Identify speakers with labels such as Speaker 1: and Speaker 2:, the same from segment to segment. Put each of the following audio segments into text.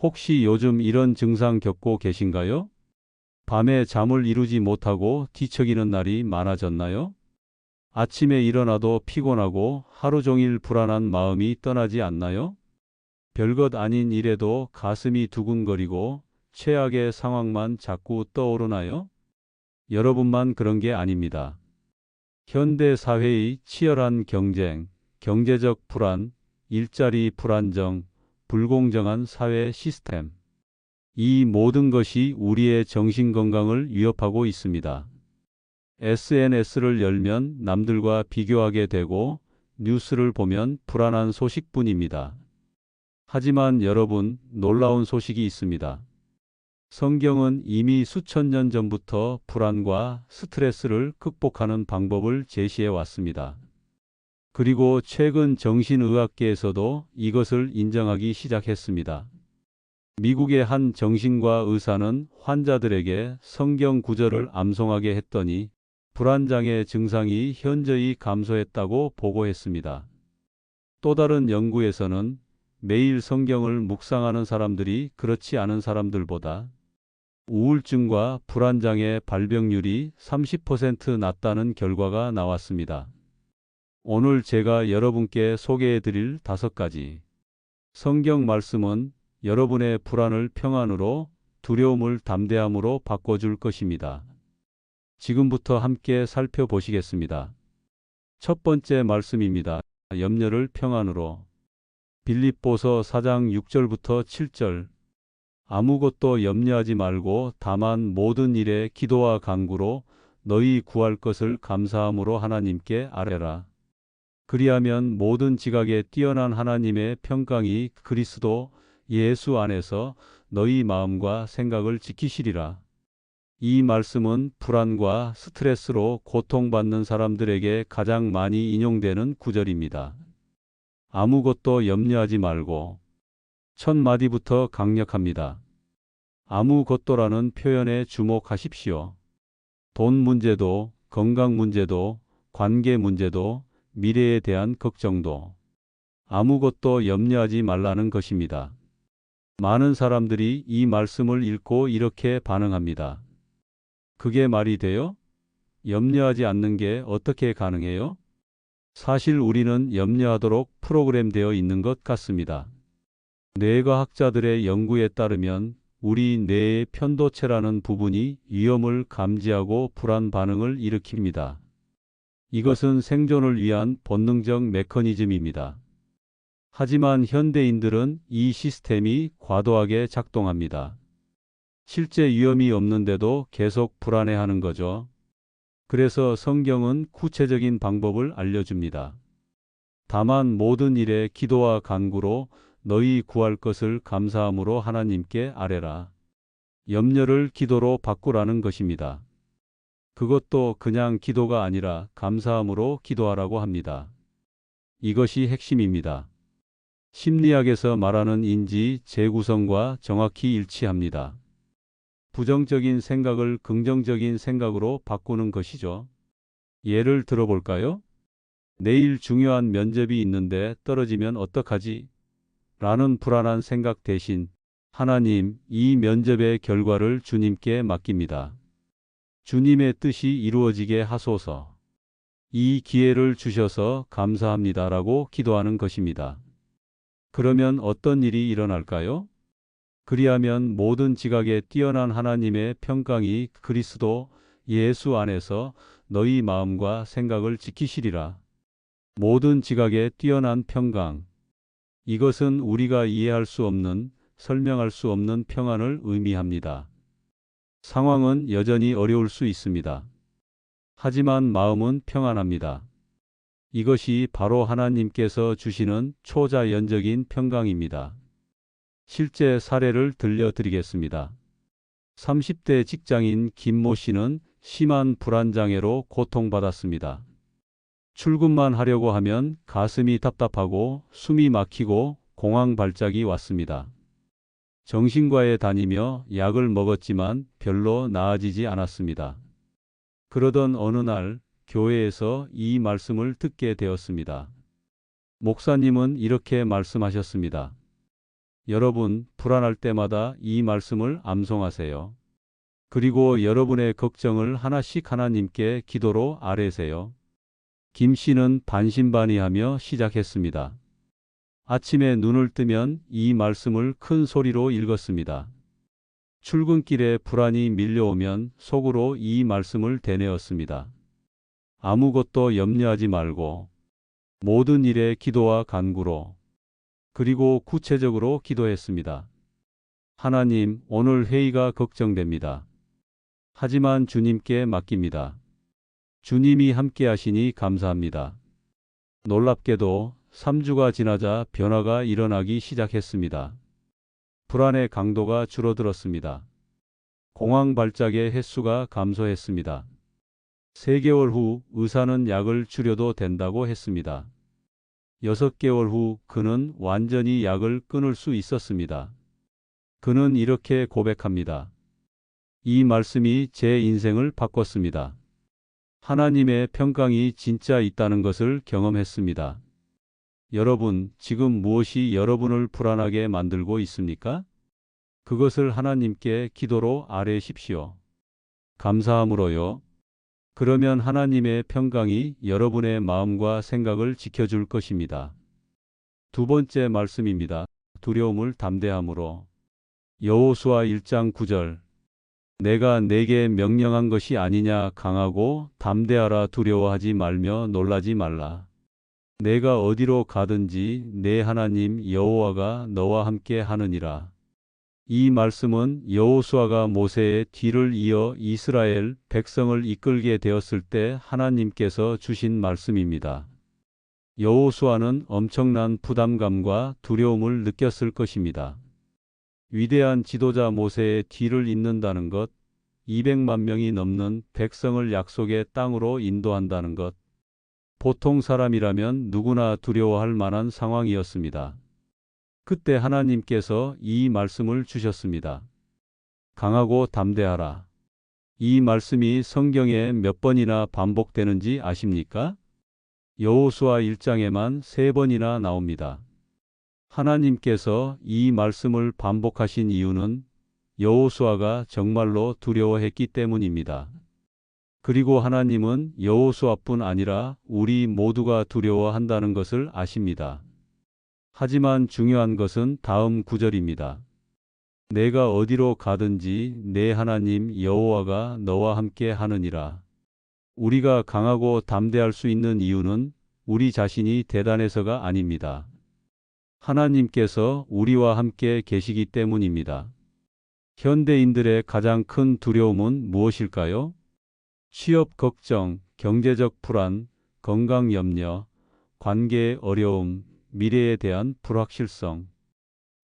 Speaker 1: 혹시 요즘 이런 증상 겪고 계신가요? 밤에 잠을 이루지 못하고 뒤척이는 날이 많아졌나요? 아침에 일어나도 피곤하고 하루 종일 불안한 마음이 떠나지 않나요? 별것 아닌 일에도 가슴이 두근거리고 최악의 상황만 자꾸 떠오르나요? 여러분만 그런 게 아닙니다. 현대 사회의 치열한 경쟁, 경제적 불안, 일자리 불안정, 불공정한 사회 시스템. 이 모든 것이 우리의 정신 건강을 위협하고 있습니다. SNS를 열면 남들과 비교하게 되고 뉴스를 보면 불안한 소식뿐입니다. 하지만 여러분, 놀라운 소식이 있습니다. 성경은 이미 수천 년 전부터 불안과 스트레스를 극복하는 방법을 제시해 왔습니다. 그리고 최근 정신의학계에서도 이것을 인정하기 시작했습니다. 미국의 한 정신과 의사는 환자들에게 성경 구절을 암송하게 했더니 불안장애 증상이 현저히 감소했다고 보고했습니다. 또 다른 연구에서는 매일 성경을 묵상하는 사람들이 그렇지 않은 사람들보다 우울증과 불안장애 발병률이 30% 낮다는 결과가 나왔습니다. 오늘 제가 여러분께 소개해 드릴 5가지 성경 말씀은 여러분의 불안을 평안으로, 두려움을 담대함으로 바꿔줄 것입니다. 지금부터 함께 살펴보시겠습니다. 첫 번째 말씀입니다. 염려를 평안으로. 빌립보서 4장 6절부터 7절. 아무것도 염려하지 말고 다만 모든 일에 기도와 간구로 너희 구할 것을 감사함으로 하나님께 아뢰라. 그리하면 모든 지각에 뛰어난 하나님의 평강이 그리스도 예수 안에서 너희 마음과 생각을 지키시리라. 이 말씀은 불안과 스트레스로 고통받는 사람들에게 가장 많이 인용되는 구절입니다. 아무것도 염려하지 말고. 첫 마디부터 강력합니다. 아무것도라는 표현에 주목하십시오. 돈 문제도, 건강 문제도, 관계 문제도, 미래에 대한 걱정도. 아무것도 염려하지 말라는 것입니다. 많은 사람들이 이 말씀을 읽고 이렇게 반응합니다. 그게 말이 돼요? 염려하지 않는 게 어떻게 가능해요? 사실 우리는 염려하도록 프로그램되어 있는 것 같습니다. 뇌과학자들의 연구에 따르면 우리 뇌의 편도체라는 부분이 위험을 감지하고 불안 반응을 일으킵니다. 이것은 생존을 위한 본능적 메커니즘입니다. 하지만 현대인들은 이 시스템이 과도하게 작동합니다. 실제 위험이 없는데도 계속 불안해하는 거죠. 그래서 성경은 구체적인 방법을 알려줍니다. 다만 모든 일에 기도와 간구로 너희 구할 것을 감사함으로 하나님께 아뢰라. 염려를 기도로 바꾸라는 것입니다. 그것도 그냥 기도가 아니라 감사함으로 기도하라고 합니다. 이것이 핵심입니다. 심리학에서 말하는 인지 재구성과 정확히 일치합니다. 부정적인 생각을 긍정적인 생각으로 바꾸는 것이죠. 예를 들어볼까요? 내일 중요한 면접이 있는데 떨어지면 어떡하지? 라는 불안한 생각 대신 하나님, 이 면접의 결과를 주님께 맡깁니다. 주님의 뜻이 이루어지게 하소서. 이 기회를 주셔서 감사합니다라고 기도하는 것입니다. 그러면 어떤 일이 일어날까요? 그리하면 모든 지각에 뛰어난 하나님의 평강이 그리스도 예수 안에서 너희 마음과 생각을 지키시리라. 모든 지각에 뛰어난 평강. 이것은 우리가 이해할 수 없는, 설명할 수 없는 평안을 의미합니다. 상황은 여전히 어려울 수 있습니다. 하지만 마음은 평안합니다. 이것이 바로 하나님께서 주시는 초자연적인 평강입니다. 실제 사례를 들려드리겠습니다. 30대 직장인 김모 씨는 심한 불안장애로 고통받았습니다. 출근만 하려고 하면 가슴이 답답하고 숨이 막히고 공황 발작이 왔습니다. 정신과에 다니며 약을 먹었지만 별로 나아지지 않았습니다. 그러던 어느 날 교회에서 이 말씀을 듣게 되었습니다. 목사님은 이렇게 말씀하셨습니다. 여러분, 불안할 때마다 이 말씀을 암송하세요. 그리고 여러분의 걱정을 하나씩 하나님께 기도로 아뢰세요. 김 씨는 반신반의하며 시작했습니다. 아침에 눈을 뜨면 이 말씀을 큰 소리로 읽었습니다. 출근길에 불안이 밀려오면 속으로 이 말씀을 되뇌었습니다. 아무것도 염려하지 말고 모든 일에 기도와 간구로, 그리고 구체적으로 기도했습니다. 하나님, 오늘 회의가 걱정됩니다. 하지만 주님께 맡깁니다. 주님이 함께 하시니 감사합니다. 놀랍게도 3주가 지나자 변화가 일어나기 시작했습니다. 불안의 강도가 줄어들었습니다. 공황 발작의 횟수가 감소했습니다. 3개월 후 의사는 약을 줄여도 된다고 했습니다. 6개월 후 그는 완전히 약을 끊을 수 있었습니다. 그는 이렇게 고백합니다. 이 말씀이 제 인생을 바꿨습니다. 하나님의 평강이 진짜 있다는 것을 경험했습니다. 여러분, 지금 무엇이 여러분을 불안하게 만들고 있습니까? 그것을 하나님께 기도로 아뢰십시오. 감사함으로요. 그러면 하나님의 평강이 여러분의 마음과 생각을 지켜줄 것입니다. 두 번째 말씀입니다. 두려움을 담대함으로. 여호수아 1장 9절. 내가 내게 명령한 것이 아니냐. 강하고 담대하라. 두려워하지 말며 놀라지 말라. 내가 어디로 가든지 내 하나님 여호와가 너와 함께 하느니라. 이 말씀은 여호수아가 모세의 뒤를 이어 이스라엘 백성을 이끌게 되었을 때 하나님께서 주신 말씀입니다. 여호수아는 엄청난 부담감과 두려움을 느꼈을 것입니다. 위대한 지도자 모세의 뒤를 잇는다는 것, 200만 명이 넘는 백성을 약속의 땅으로 인도한다는 것, 보통 사람이라면 누구나 두려워할 만한 상황이었습니다. 그때 하나님께서 이 말씀을 주셨습니다. 강하고 담대하라. 이 말씀이 성경에 몇 번이나 반복되는지 아십니까? 여호수아 1장에만 3번이나 나옵니다. 하나님께서 이 말씀을 반복하신 이유는 여호수아가 정말로 두려워했기 때문입니다. 그리고 하나님은 여호수아뿐 아니라 우리 모두가 두려워한다는 것을 아십니다. 하지만 중요한 것은 다음 구절입니다. 내가 어디로 가든지 내 하나님 여호와가 너와 함께 하느니라. 우리가 강하고 담대할 수 있는 이유는 우리 자신이 대단해서가 아닙니다. 하나님께서 우리와 함께 계시기 때문입니다. 현대인들의 가장 큰 두려움은 무엇일까요? 취업 걱정, 경제적 불안, 건강 염려, 관계의 어려움, 미래에 대한 불확실성.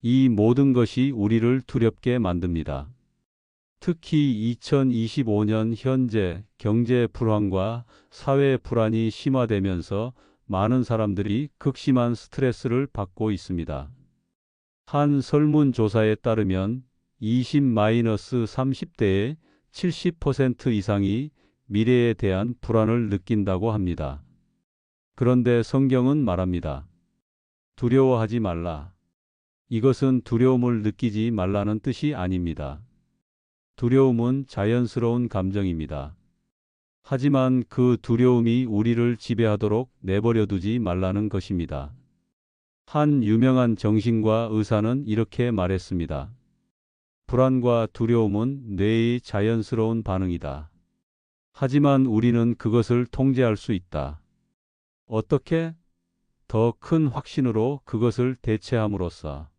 Speaker 1: 이 모든 것이 우리를 두렵게 만듭니다. 특히 2025년 현재 경제 불황과 사회 불안이 심화되면서 많은 사람들이 극심한 스트레스를 받고 있습니다. 한 설문조사에 따르면 20-30대의 70% 이상이 미래에 대한 불안을 느낀다고 합니다. 그런데 성경은 말합니다. 두려워하지 말라. 이것은 두려움을 느끼지 말라는 뜻이 아닙니다. 두려움은 자연스러운 감정입니다. 하지만 그 두려움이 우리를 지배하도록 내버려 두지 말라는 것입니다. 한 유명한 정신과 의사는 이렇게 말했습니다. 불안과 두려움은 뇌의 자연스러운 반응이다. 하지만 우리는 그것을 통제할 수 있다. 어떻게? 더 큰 확신으로 그것을 대체함으로써.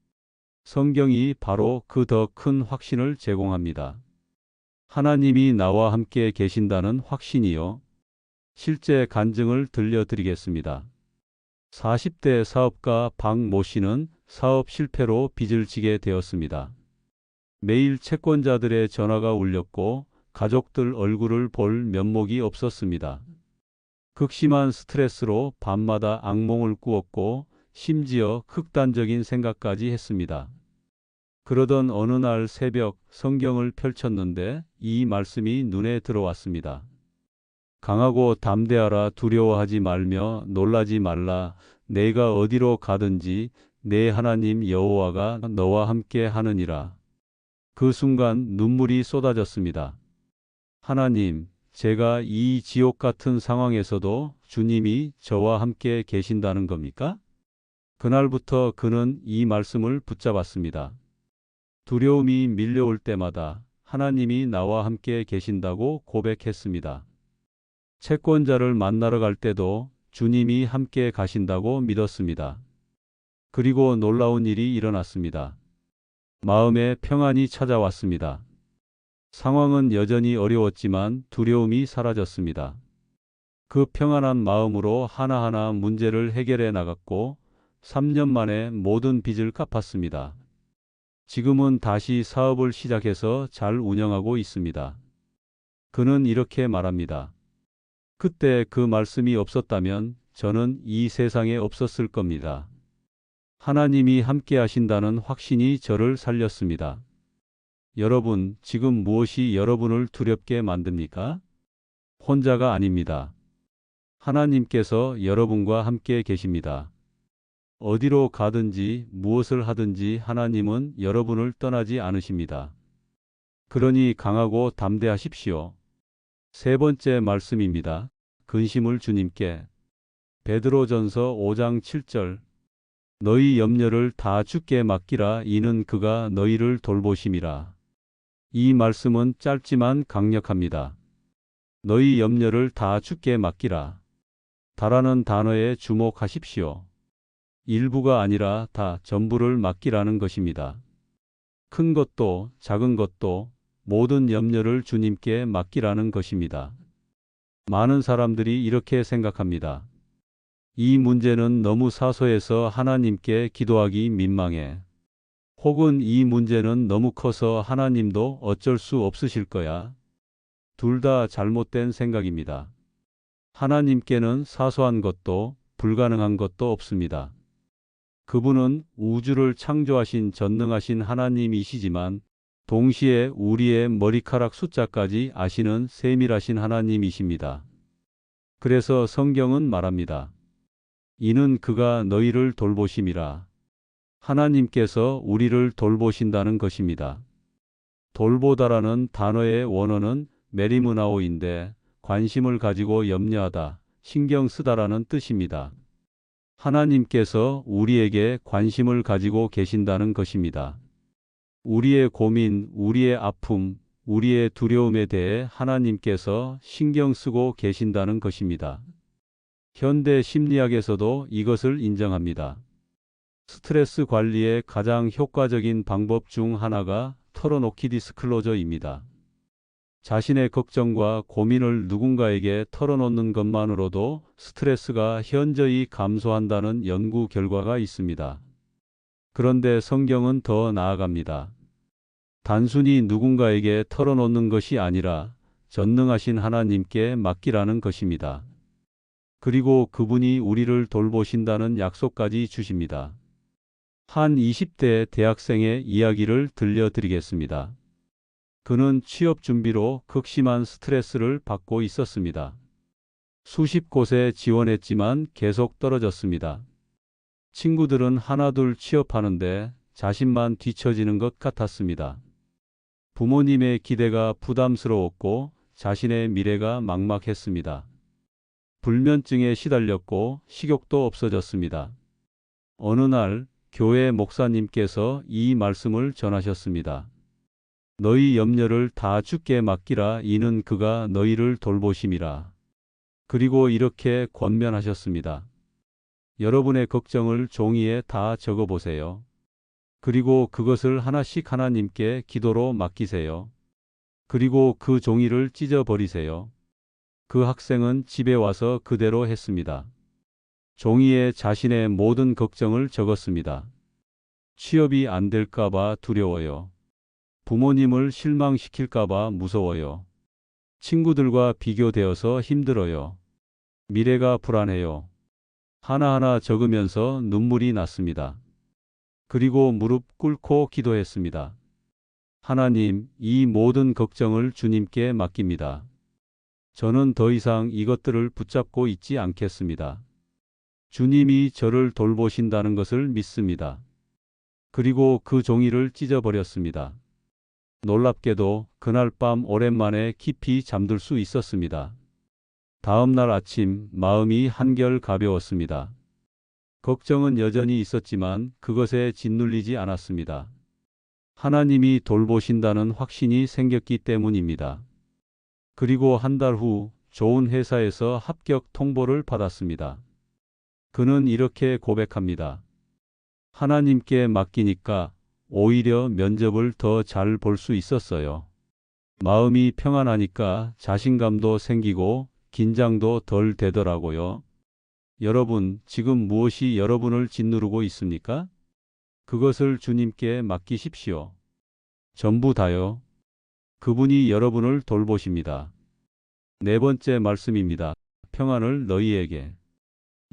Speaker 1: 성경이 바로 그 더 큰 확신을 제공합니다. 하나님이 나와 함께 계신다는 확신이요. 실제 간증을 들려드리겠습니다. 40대 사업가 박모 씨는 사업 실패로 빚을 지게 되었습니다. 매일 채권자들의 전화가 울렸고 가족들 얼굴을 볼 면목이 없었습니다. 극심한 스트레스로 밤마다 악몽을 꾸었고 심지어 극단적인 생각까지 했습니다. 그러던 어느 날 새벽 성경을 펼쳤는데 이 말씀이 눈에 들어왔습니다. 강하고 담대하라. 두려워하지 말며 놀라지 말라. 내가 어디로 가든지 내 하나님 여호와가 너와 함께 하느니라. 그 순간 눈물이 쏟아졌습니다. 하나님, 제가 이 지옥 같은 상황에서도 주님이 저와 함께 계신다는 겁니까? 그날부터 그는 이 말씀을 붙잡았습니다. 두려움이 밀려올 때마다 하나님이 나와 함께 계신다고 고백했습니다. 채권자를 만나러 갈 때도 주님이 함께 가신다고 믿었습니다. 그리고 놀라운 일이 일어났습니다. 마음에 평안이 찾아왔습니다. 상황은 여전히 어려웠지만 두려움이 사라졌습니다. 그 평안한 마음으로 하나하나 문제를 해결해 나갔고 3년 만에 모든 빚을 갚았습니다. 지금은 다시 사업을 시작해서 잘 운영하고 있습니다. 그는 이렇게 말합니다. 그때 그 말씀이 없었다면 저는 이 세상에 없었을 겁니다. 하나님이 함께 하신다는 확신이 저를 살렸습니다. 여러분, 지금 무엇이 여러분을 두렵게 만듭니까? 혼자가 아닙니다. 하나님께서 여러분과 함께 계십니다. 어디로 가든지 무엇을 하든지 하나님은 여러분을 떠나지 않으십니다. 그러니 강하고 담대하십시오. 세 번째 말씀입니다. 근심을 주님께. 베드로전서 5장 7절. 너희 염려를 다 주께 맡기라. 이는 그가 너희를 돌보심이라. 이 말씀은 짧지만 강력합니다. 너희 염려를 다 주께 맡기라. 다라는 단어에 주목하십시오. 일부가 아니라 다 전부를 맡기라는 것입니다. 큰 것도 작은 것도 모든 염려를 주님께 맡기라는 것입니다. 많은 사람들이 이렇게 생각합니다. 이 문제는 너무 사소해서 하나님께 기도하기 민망해. 혹은 이 문제는 너무 커서 하나님도 어쩔 수 없으실 거야. 둘 다 잘못된 생각입니다. 하나님께는 사소한 것도 불가능한 것도 없습니다. 그분은 우주를 창조하신 전능하신 하나님이시지만 동시에 우리의 머리카락 숫자까지 아시는 세밀하신 하나님이십니다. 그래서 성경은 말합니다. 이는 그가 너희를 돌보심이라. 하나님께서 우리를 돌보신다는 것입니다. 돌보다라는 단어의 원어는 메리무나오인데 관심을 가지고 염려하다, 신경 쓰다라는 뜻입니다. 하나님께서 우리에게 관심을 가지고 계신다는 것입니다. 우리의 고민, 우리의 아픔, 우리의 두려움에 대해 하나님께서 신경 쓰고 계신다는 것입니다. 현대 심리학에서도 이것을 인정합니다. 스트레스 관리의 가장 효과적인 방법 중 하나가 털어놓기 디스클로저입니다. 자신의 걱정과 고민을 누군가에게 털어놓는 것만으로도 스트레스가 현저히 감소한다는 연구 결과가 있습니다. 그런데 성경은 더 나아갑니다. 단순히 누군가에게 털어놓는 것이 아니라 전능하신 하나님께 맡기라는 것입니다. 그리고 그분이 우리를 돌보신다는 약속까지 주십니다. 한 20대 대학생의 이야기를 들려드리겠습니다. 그는 취업 준비로 극심한 스트레스를 받고 있었습니다. 수십 곳에 지원했지만 계속 떨어졌습니다. 친구들은 하나둘 취업하는데 자신만 뒤처지는 것 같았습니다. 부모님의 기대가 부담스러웠고 자신의 미래가 막막했습니다. 불면증에 시달렸고 식욕도 없어졌습니다. 어느 날 교회 목사님께서 이 말씀을 전하셨습니다. 너희 염려를 다 주께 맡기라. 이는 그가 너희를 돌보심이라. 그리고 이렇게 권면하셨습니다. 여러분의 걱정을 종이에 다 적어보세요. 그리고 그것을 하나씩 하나님께 기도로 맡기세요. 그리고 그 종이를 찢어버리세요. 그 학생은 집에 와서 그대로 했습니다. 종이에 자신의 모든 걱정을 적었습니다. 취업이 안 될까봐 두려워요. 부모님을 실망시킬까봐 무서워요. 친구들과 비교되어서 힘들어요. 미래가 불안해요. 하나하나 적으면서 눈물이 났습니다. 그리고 무릎 꿇고 기도했습니다. 하나님, 이 모든 걱정을 주님께 맡깁니다. 저는 더 이상 이것들을 붙잡고 있지 않겠습니다. 주님이 저를 돌보신다는 것을 믿습니다. 그리고 그 종이를 찢어버렸습니다. 놀랍게도 그날 밤 오랜만에 깊이 잠들 수 있었습니다. 다음 날 아침 마음이 한결 가벼웠습니다. 걱정은 여전히 있었지만 그것에 짓눌리지 않았습니다. 하나님이 돌보신다는 확신이 생겼기 때문입니다. 그리고 한 달 후 좋은 회사에서 합격 통보를 받았습니다. 그는 이렇게 고백합니다. 하나님께 맡기니까 오히려 면접을 더 잘 볼 수 있었어요. 마음이 평안하니까 자신감도 생기고 긴장도 덜 되더라고요. 여러분, 지금 무엇이 여러분을 짓누르고 있습니까? 그것을 주님께 맡기십시오. 전부 다요. 그분이 여러분을 돌보십니다. 네 번째 말씀입니다. 평안을 너희에게.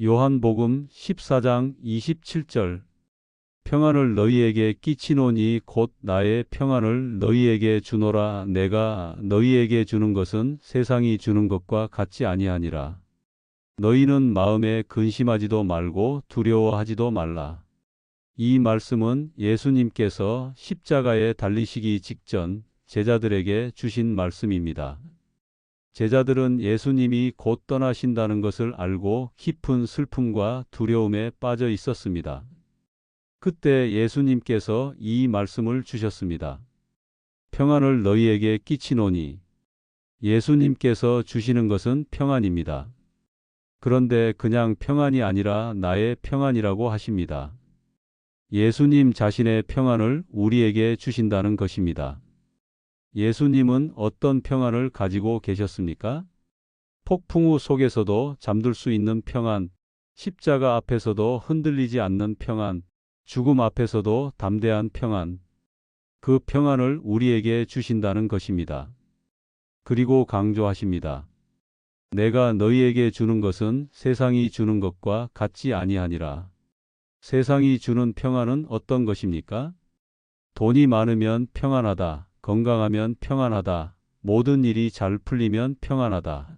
Speaker 1: 요한복음 14장 27절. 평안을 너희에게 끼치노니 곧 나의 평안을 너희에게 주노라. 내가 너희에게 주는 것은 세상이 주는 것과 같지 아니하니라. 너희는 마음에 근심하지도 말고 두려워하지도 말라. 이 말씀은 예수님께서 십자가에 달리시기 직전 제자들에게 주신 말씀입니다. 제자들은 예수님이 곧 떠나신다는 것을 알고 깊은 슬픔과 두려움에 빠져 있었습니다. 그때 예수님께서 이 말씀을 주셨습니다. 평안을 너희에게 끼치노니. 예수님께서 주시는 것은 평안입니다. 그런데 그냥 평안이 아니라 나의 평안이라고 하십니다. 예수님 자신의 평안을 우리에게 주신다는 것입니다. 예수님은 어떤 평안을 가지고 계셨습니까? 폭풍우 속에서도 잠들 수 있는 평안, 십자가 앞에서도 흔들리지 않는 평안, 죽음 앞에서도 담대한 평안. 그 평안을 우리에게 주신다는 것입니다. 그리고 강조하십니다. 내가 너희에게 주는 것은 세상이 주는 것과 같지 아니하니라. 세상이 주는 평안은 어떤 것입니까? 돈이 많으면 평안하다, 건강하면 평안하다, 모든 일이 잘 풀리면 평안하다.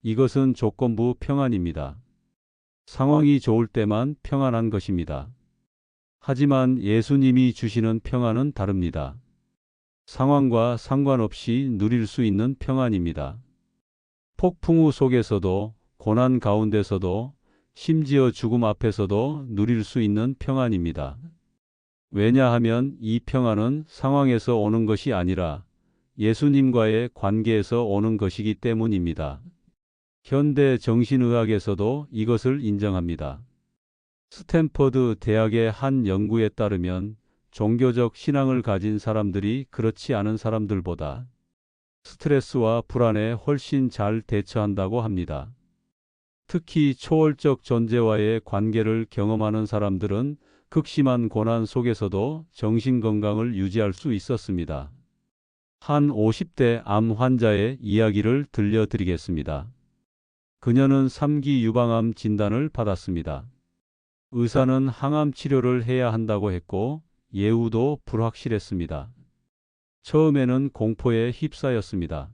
Speaker 1: 이것은 조건부 평안입니다. 상황이 좋을 때만 평안한 것입니다. 하지만 예수님이 주시는 평안은 다릅니다. 상황과 상관없이 누릴 수 있는 평안입니다. 폭풍우 속에서도, 고난 가운데서도, 심지어 죽음 앞에서도 누릴 수 있는 평안입니다. 왜냐하면 이 평안은 상황에서 오는 것이 아니라 예수님과의 관계에서 오는 것이기 때문입니다. 현대 정신의학에서도 이것을 인정합니다. 스탠퍼드 대학의 한 연구에 따르면 종교적 신앙을 가진 사람들이 그렇지 않은 사람들보다 스트레스와 불안에 훨씬 잘 대처한다고 합니다. 특히 초월적 존재와의 관계를 경험하는 사람들은 극심한 고난 속에서도 정신건강을 유지할 수 있었습니다. 한 50대 암 환자의 이야기를 들려드리겠습니다. 그녀는 3기 유방암 진단을 받았습니다. 의사는 항암 치료를 해야 한다고 했고 예후도 불확실했습니다. 처음에는 공포에 휩싸였습니다.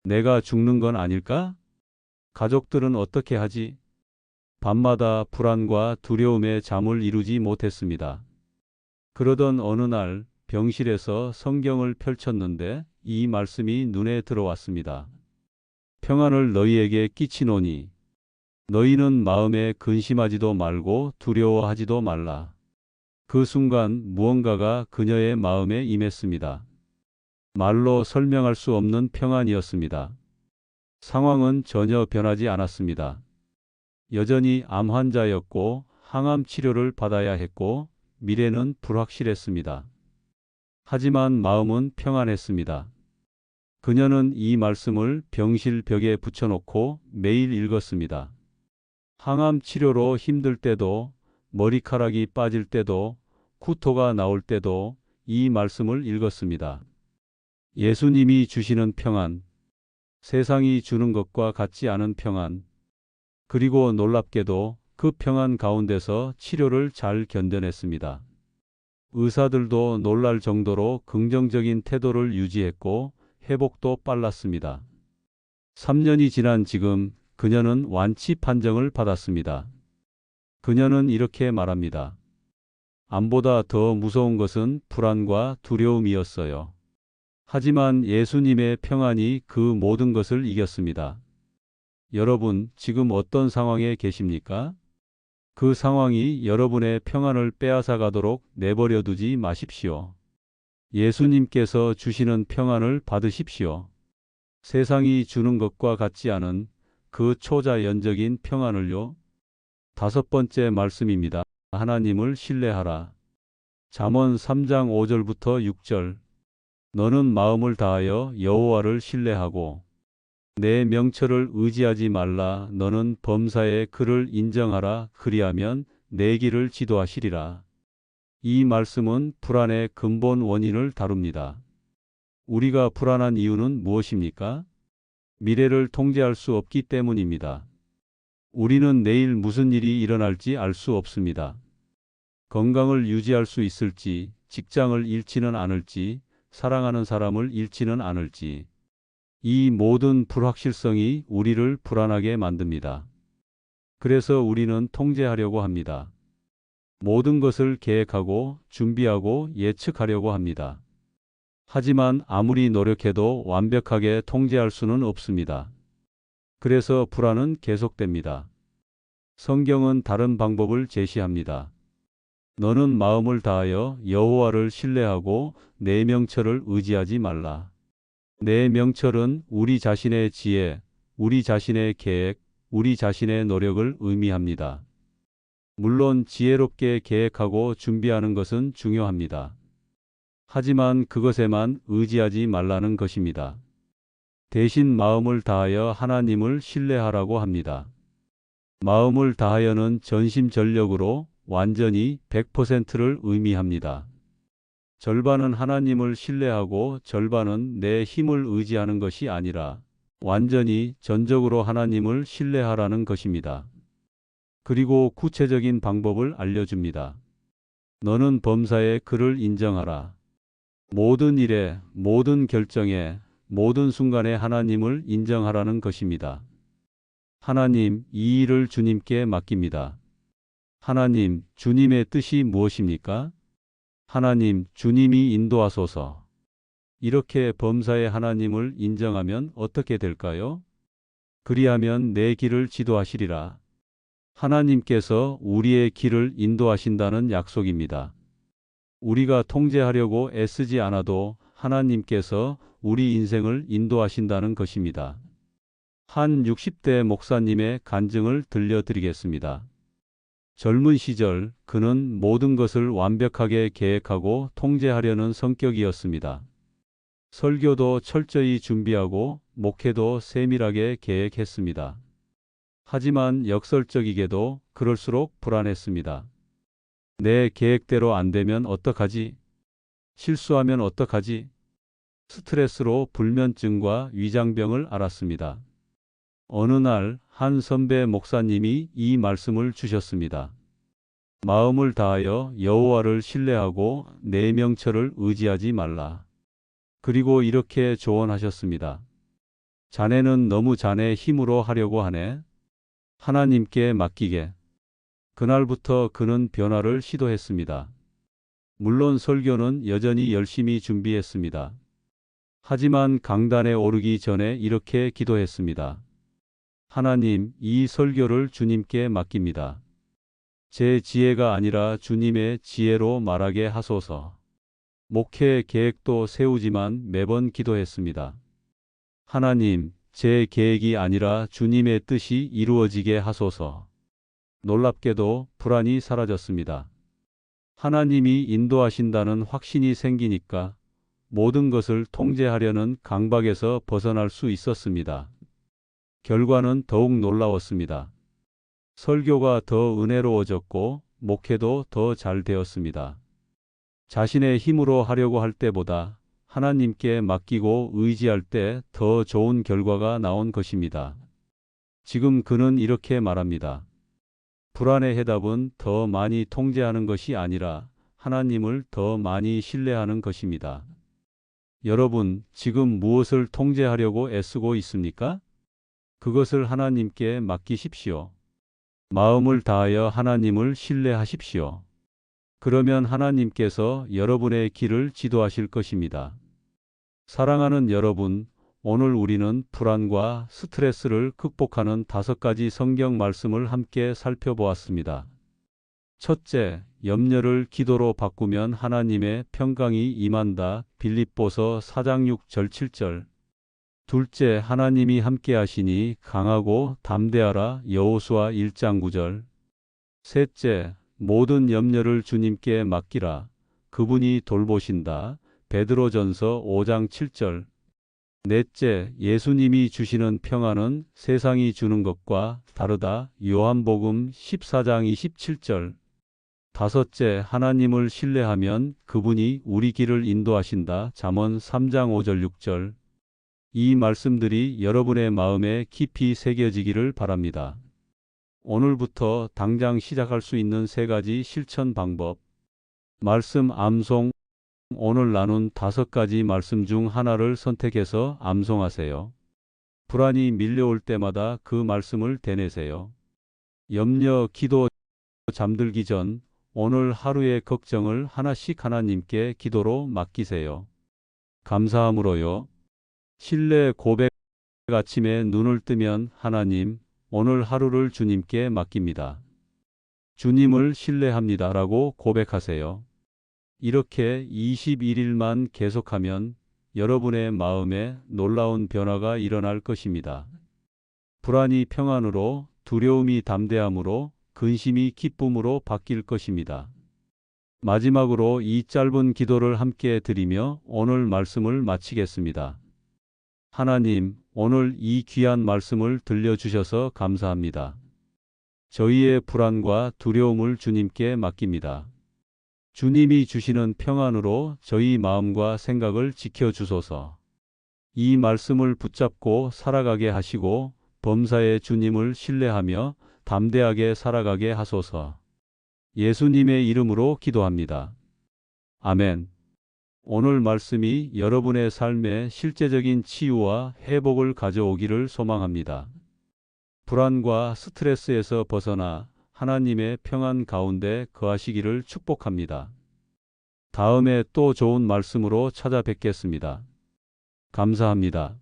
Speaker 1: 내가 죽는 건 아닐까? 가족들은 어떻게 하지? 밤마다 불안과 두려움에 잠을 이루지 못했습니다. 그러던 어느 날 병실에서 성경을 펼쳤는데 이 말씀이 눈에 들어왔습니다. 평안을 너희에게 끼치노니 너희는 마음에 근심하지도 말고 두려워하지도 말라. 그 순간 무언가가 그녀의 마음에 임했습니다. 말로 설명할 수 없는 평안이었습니다. 상황은 전혀 변하지 않았습니다. 여전히 암 환자였고 항암 치료를 받아야 했고 미래는 불확실했습니다. 하지만 마음은 평안했습니다. 그녀는 이 말씀을 병실 벽에 붙여놓고 매일 읽었습니다. 항암 치료로 힘들 때도, 머리카락이 빠질 때도, 구토가 나올 때도 이 말씀을 읽었습니다. 예수님이 주시는 평안, 세상이 주는 것과 같지 않은 평안, 그리고 놀랍게도 그 평안 가운데서 치료를 잘 견뎌냈습니다. 의사들도 놀랄 정도로 긍정적인 태도를 유지했고 회복도 빨랐습니다. 3년이 지난 지금 그녀는 완치 판정을 받았습니다. 그녀는 이렇게 말합니다. 암보다 더 무서운 것은 불안과 두려움이었어요. 하지만 예수님의 평안이 그 모든 것을 이겼습니다. 여러분, 지금 어떤 상황에 계십니까? 그 상황이 여러분의 평안을 빼앗아 가도록 내버려 두지 마십시오. 예수님께서 주시는 평안을 받으십시오. 세상이 주는 것과 같지 않은 그 초자연적인 평안을요. 5번째 말씀입니다. 하나님을 신뢰하라. 잠언 3장 5절부터 6절. 너는 마음을 다하여 여호와를 신뢰하고 내 명철을 의지하지 말라. 너는 범사에 그를 인정하라. 그리하면 내 길을 지도하시리라. 이 말씀은 불안의 근본 원인을 다룹니다. 우리가 불안한 이유는 무엇입니까? 미래를 통제할 수 없기 때문입니다. 우리는 내일 무슨 일이 일어날지 알 수 없습니다. 건강을 유지할 수 있을지, 직장을 잃지는 않을지, 사랑하는 사람을 잃지는 않을지. 이 모든 불확실성이 우리를 불안하게 만듭니다. 그래서 우리는 통제하려고 합니다. 모든 것을 계획하고 준비하고 예측하려고 합니다. 하지만 아무리 노력해도 완벽하게 통제할 수는 없습니다. 그래서 불안은 계속됩니다. 성경은 다른 방법을 제시합니다. 너는 마음을 다하여 여호와를 신뢰하고 내 명철을 의지하지 말라. 내 명철은 우리 자신의 지혜, 우리 자신의 계획, 우리 자신의 노력을 의미합니다. 물론 지혜롭게 계획하고 준비하는 것은 중요합니다. 하지만 그것에만 의지하지 말라는 것입니다. 대신 마음을 다하여 하나님을 신뢰하라고 합니다. 마음을 다하여는 전심전력으로 완전히 100%를 의미합니다. 절반은 하나님을 신뢰하고 절반은 내 힘을 의지하는 것이 아니라 완전히 전적으로 하나님을 신뢰하라는 것입니다. 그리고 구체적인 방법을 알려줍니다. 너는 범사에 그를 인정하라. 모든 일에, 모든 결정에, 모든 순간에 하나님을 인정하라는 것입니다. 하나님, 이 일을 주님께 맡깁니다. 하나님, 주님의 뜻이 무엇입니까? 하나님, 주님이 인도하소서. 이렇게 범사에 하나님을 인정하면 어떻게 될까요? 그리하면 내 길을 지도하시리라. 하나님께서 우리의 길을 인도하신다는 약속입니다. 우리가 통제하려고 애쓰지 않아도 하나님께서 우리 인생을 인도하신다는 것입니다. 한 60대 목사님의 간증을 들려드리겠습니다. 젊은 시절 그는 모든 것을 완벽하게 계획하고 통제하려는 성격이었습니다. 설교도 철저히 준비하고 목회도 세밀하게 계획했습니다. 하지만 역설적이게도 그럴수록 불안했습니다. 내 계획대로 안 되면 어떡하지? 실수하면 어떡하지? 스트레스로 불면증과 위장병을 앓았습니다. 어느 날 한 선배 목사님이 이 말씀을 주셨습니다. 마음을 다하여 여호와를 신뢰하고 내 명철을 의지하지 말라. 그리고 이렇게 조언하셨습니다. 자네는 너무 자네 힘으로 하려고 하네. 하나님께 맡기게. 그날부터 그는 변화를 시도했습니다. 물론 설교는 여전히 열심히 준비했습니다. 하지만 강단에 오르기 전에 이렇게 기도했습니다. 하나님, 이 설교를 주님께 맡깁니다. 제 지혜가 아니라 주님의 지혜로 말하게 하소서. 목회 계획도 세우지만 매번 기도했습니다. 하나님, 제 계획이 아니라 주님의 뜻이 이루어지게 하소서. 놀랍게도 불안이 사라졌습니다. 하나님이 인도하신다는 확신이 생기니까 모든 것을 통제하려는 강박에서 벗어날 수 있었습니다. 결과는 더욱 놀라웠습니다. 설교가 더 은혜로워졌고 목회도 더 잘 되었습니다. 자신의 힘으로 하려고 할 때보다 하나님께 맡기고 의지할 때 더 좋은 결과가 나온 것입니다. 지금 그는 이렇게 말합니다. 불안의 해답은 더 많이 통제하는 것이 아니라 하나님을 더 많이 신뢰하는 것입니다. 여러분, 지금 무엇을 통제하려고 애쓰고 있습니까? 그것을 하나님께 맡기십시오. 마음을 다하여 하나님을 신뢰하십시오. 그러면 하나님께서 여러분의 길을 지도하실 것입니다. 사랑하는 여러분, 오늘 우리는 불안과 스트레스를 극복하는 5가지 성경 말씀을 함께 살펴보았습니다. 첫째, 염려를 기도로 바꾸면 하나님의 평강이 임한다. 빌립보서 4장 6절 7절. 둘째, 하나님이 함께 하시니 강하고 담대하라. 여호수아 1장 9절. 셋째, 모든 염려를 주님께 맡기라. 그분이 돌보신다. 베드로전서 5장 7절. 넷째, 예수님이 주시는 평안은 세상이 주는 것과 다르다. 요한복음 14장 27절. 다섯째, 하나님을 신뢰하면 그분이 우리 길을 인도하신다. 잠언 3장 5절 6절. 이 말씀들이 여러분의 마음에 깊이 새겨지기를 바랍니다. 오늘부터 당장 시작할 수 있는 3가지 실천 방법. 말씀 암송. 오늘 나눈 5가지 말씀 중 하나를 선택해서 암송하세요. 불안이 밀려올 때마다 그 말씀을 되뇌세요. 염려 기도. 잠들기 전 오늘 하루의 걱정을 하나씩 하나님께 기도로 맡기세요. 감사함으로요. 신뢰 고백. 아침에 눈을 뜨면 하나님, 오늘 하루를 주님께 맡깁니다. 주님을 신뢰합니다. 라고 고백하세요. 이렇게 21일만 계속하면 여러분의 마음에 놀라운 변화가 일어날 것입니다. 불안이 평안으로, 두려움이 담대함으로, 근심이 기쁨으로 바뀔 것입니다. 마지막으로 이 짧은 기도를 함께 드리며 오늘 말씀을 마치겠습니다. 하나님, 오늘 이 귀한 말씀을 들려주셔서 감사합니다. 저희의 불안과 두려움을 주님께 맡깁니다. 주님이 주시는 평안으로 저희 마음과 생각을 지켜주소서. 이 말씀을 붙잡고 살아가게 하시고 범사의 주님을 신뢰하며 담대하게 살아가게 하소서. 예수님의 이름으로 기도합니다. 아멘. 오늘 말씀이 여러분의 삶에 실제적인 치유와 회복을 가져오기를 소망합니다. 불안과 스트레스에서 벗어나 하나님의 평안 가운데 거하시기를 축복합니다. 다음에 또 좋은 말씀으로 찾아뵙겠습니다. 감사합니다.